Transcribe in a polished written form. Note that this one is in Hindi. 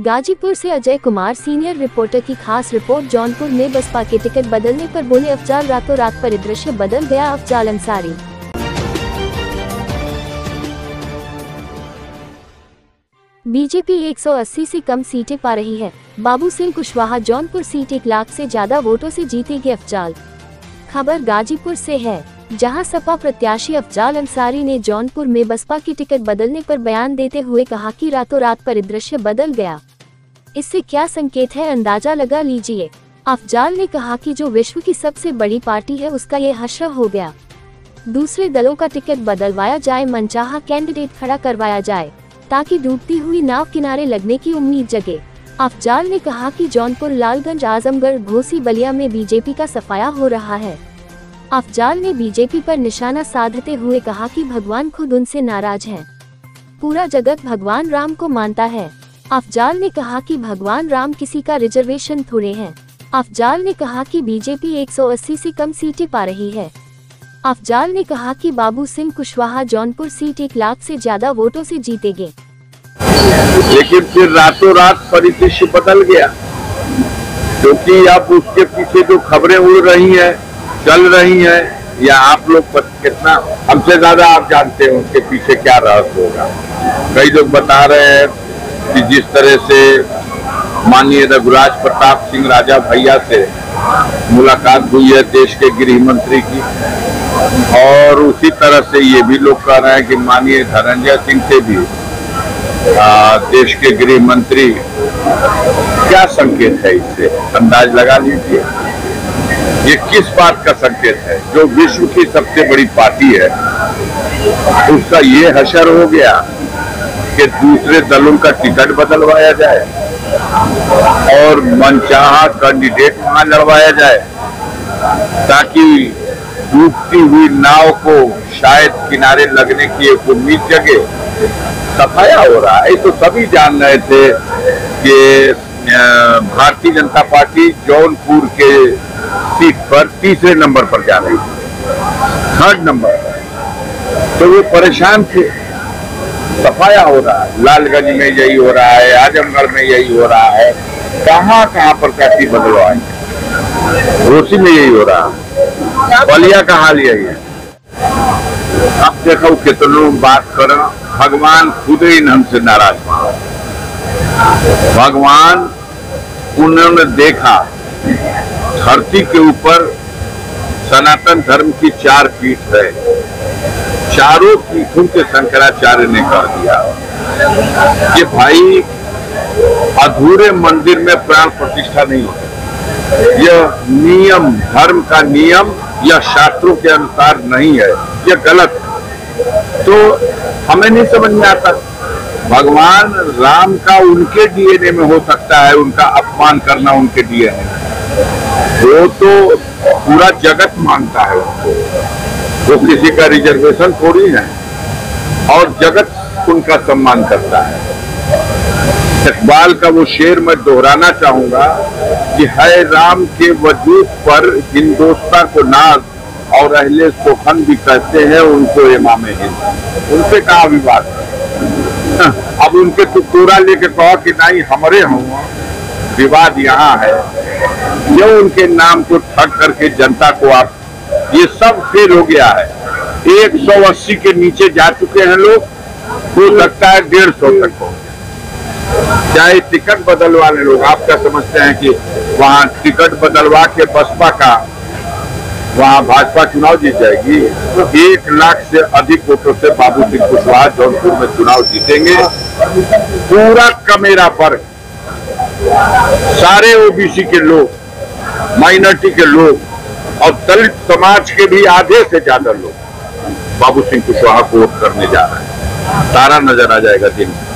गाजीपुर से अजय कुमार सीनियर रिपोर्टर की खास रिपोर्ट। जौनपुर में बसपा के टिकट बदलने पर बोले अफजाल, रातों रात परिदृश्य बदल गया। अफजाल अंसारी। बीजेपी 180 से कम सीटें पा रही है। बाबू सिंह कुशवाहा जौनपुर सीट 1 लाख से ज्यादा वोटों से जीतेगी अफजाल। खबर गाजीपुर से है, जहां सपा प्रत्याशी अफजाल अंसारी ने जौनपुर में बसपा की टिकट बदलने पर बयान देते हुए कहा कि रातों रात परिदृश्य बदल गया। इससे क्या संकेत है, अंदाजा लगा लीजिए। अफजाल ने कहा कि जो विश्व की सबसे बड़ी पार्टी है उसका ये हश्र हो गया। दूसरे दलों का टिकट बदलवाया जाए, मनचाहा कैंडिडेट खड़ा करवाया जाए ताकि डूबती हुई नाव किनारे लगने की उम्मीद जगे। अफजाल ने कहा कि जौनपुर, लालगंज, आजमगढ़, घोसी, बलिया में बीजेपी का सफाया हो रहा है। अफजाल ने बीजेपी पर निशाना साधते हुए कहा कि भगवान खुद उनसे नाराज हैं। पूरा जगत भगवान राम को मानता है। अफजाल ने कहा कि भगवान राम किसी का रिजर्वेशन थोड़े हैं। अफजाल ने कहा कि बीजेपी 180 से कम सीटें पा रही है। अफजाल ने कहा कि बाबू सिंह कुशवाहा जौनपुर सीट 1 लाख से ज्यादा वोटों से जीतेंगे। लेकिन फिर रातों रात परिदृश्य बदल गया, क्योंकि अब उसके पीछे जो खबरें उड़ रही हैं, चल रही हैं, या आप लोग कितना हमसे ज्यादा आप जानते हैं उसके पीछे क्या रहस्य होगा। कई लोग बता रहे हैं कि जिस तरह से माननीय रघुराज प्रताप सिंह राजा भैया से मुलाकात हुई है देश के गृह मंत्री की, और उसी तरह से ये भी लोग कह रहे हैं कि माननीय धनंजय सिंह से भी देश के गृह मंत्री। क्या संकेत है, इससे अंदाज लगा लीजिए ये किस बात का संकेत है। जो विश्व की सबसे बड़ी पार्टी है उसका ये हशर हो गया कि दूसरे दलों का टिकट बदलवाया जाए और मनचाहा कैंडिडेट वहां लड़वाया जाए ताकि डूबती हुई नाव को शायद किनारे लगने की एक उम्मीद जगे। सफाया हो रहा है, तो सभी जान रहे थे कि भारतीय जनता पार्टी जौनपुर के सीट पर तीसरे नंबर पर जा रही थी, 3rd नंबर, तो वो परेशान थे। सफाया हो रहा है, लालगंज में यही हो रहा है, आजमगढ़ में यही हो रहा है, कहाँ कहाँ प्रत्याशी बदलवाएंगे। घोसी में यही हो रहा है, बलिया का हाल यही है। अब देखो कितनों बात करें, भगवान खुद ही हमसे नाराज हुआ। भगवान उन्होंने देखा धरती के ऊपर सनातन धर्म की 4 पीठ है, चारों पीठों के शंकराचार्य ने कह दिया कि भाई अधूरे मंदिर में प्राण प्रतिष्ठा नहीं होती। यह नियम, धर्म का नियम या शास्त्रों के अनुसार नहीं है, यह गलत। तो हमें नहीं समझ में आता, भगवान राम का उनके डीएनए में हो सकता है उनका अपमान करना, उनके डीएनए में वो तो पूरा जगत मानता है उनको, वो किसी का रिजर्वेशन थोड़ी है, और जगत उनका सम्मान करता है। इकबाल का वो शेर मैं दोहराना चाहूंगा कि है राम के वजूद पर हिंदोस्तां को नाज, और अहले सोखन भी कहते हैं उनको इमामे हिंद। उनसे कहा विवाद, अब उनके टुकड़ा लेके कहा कि नहीं हमारे हों, विवाद यहाँ है। जो उनके नाम को ठग करके जनता को आप, ये सब फेल हो गया है। 180 के नीचे जा चुके हैं लोग, हो सकता है 150 तक हो। चाहे टिकट बदलवाने लोग, आप क्या समझते हैं कि वहाँ टिकट बदलवा के बसपा का वहाँ भाजपा चुनाव जीत जाएगी? 1 लाख से अधिक वोटों से बाबू सिंह कुशवाहा जौनपुर में चुनाव जीतेंगे। पूरा कमेरा वर्ग, सारे ओबीसी के लोग, माइनॉरिटी के लोग और दलित समाज के भी आधे से ज्यादा लोग बाबू सिंह कुशवाहा को वोट करने जा रहे हैं। तारा नजर आ जाएगा दिन में।